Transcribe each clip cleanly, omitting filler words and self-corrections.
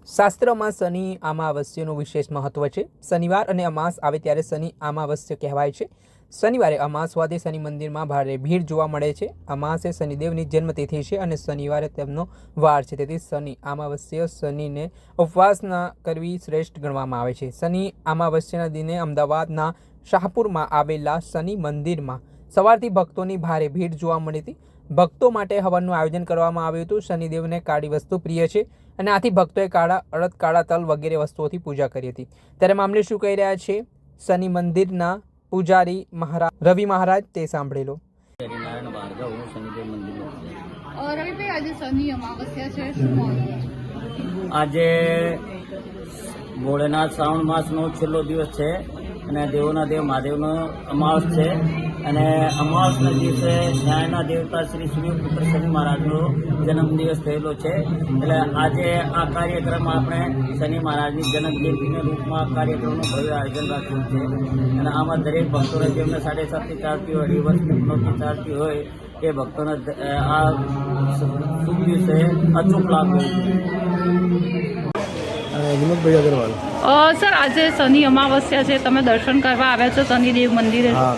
શાસ્ત્રમાં શનિ અમાવસ્યાનું વિશેષ મહત્વ છે। શનિવાર અને અમાસ આવે ત્યારે શનિ અમાવસ્યા કહેવાય છે। શનિવારે અમાસવાદી શનિ મંદિરમાં ભારે ભીડ જોવા મળે છે। અમાસે શનિદેવની જન્મતિથિ છે અને શનિવારે તેમનો વાર છે, તેથી શનિ અમાવસ્યા શનિને ઉપવાસના કરવી શ્રેષ્ઠ ગણવામાં આવે છે। શનિ અમાવસ્યાના દિને અમદાવાદના શાહપુરમાં આવેલા શનિ મંદિરમાં સવારથી ભક્તોની ભારે ભીડ જોવા મળી હતી। ભક્તો માટે હવનનું આયોજન કરવામાં આવ્યું હતું। શનિદેવને કાળી વસ્તુ પ્રિય છે અને આથી ભક્તોએ કાળા અડદ, કાળા તલ વગેરે વસ્તુઓથી પૂજા કરી હતી। ત્યારે મામલે શું કહી રહ્યા છે શનિ મંદિરના પૂજારી રવિ મહારાજ, તે સાંભળી લો। હરિનારાયણ ભાર્ગવ, હું શનિદેવ મંદિરમાં રવિભાઈ, આજે શનિ અમાવસ્યા છે, શું મહત્વ? આજે ભોળેનાથ શ્રાવણ માસનો છેલ્લો દિવસ છે અને દેવોના દેવ મહાદેવનો અમાવસ છે અને અમાવસના દિવસે ન્યાયના દેવતા શ્રી સૂર્યપુત્ર શનિ મહારાજનો જન્મદિવસ થયેલો છે। એટલે આજે આ કાર્યક્રમ આપણે શનિ મહારાજની જન્મજયંતિના રૂપમાં કાર્યક્રમનું ભવ્ય આયોજન રાખ્યું છે અને આમાં દરેક ભક્તોને જેમને 7.5થી ચાલતી હોય, 2 વર્ષથી 9થી ચાલતી હોય એ ભક્તોને આ શુભ દિવસે અચૂક લાભ મળ્યો છે। વિનોદભાઈ અગ્રવાલ। સર, આજે શનિ અમાવસ્યા છે, તમે દર્શન કરવા આવ્યા છો શનિદેવ મંદિરે? હા,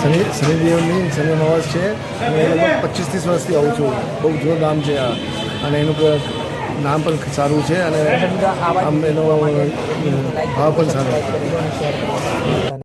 શનિદેવની શનિ અમાવસ છે અને લગભગ 25-30 વર્ષથી આવું છું। બહુ જૂનું નામ છે આ અને એનું નામ પણ સારું છે અને આમ એનો ભાવ પણ સારો છે।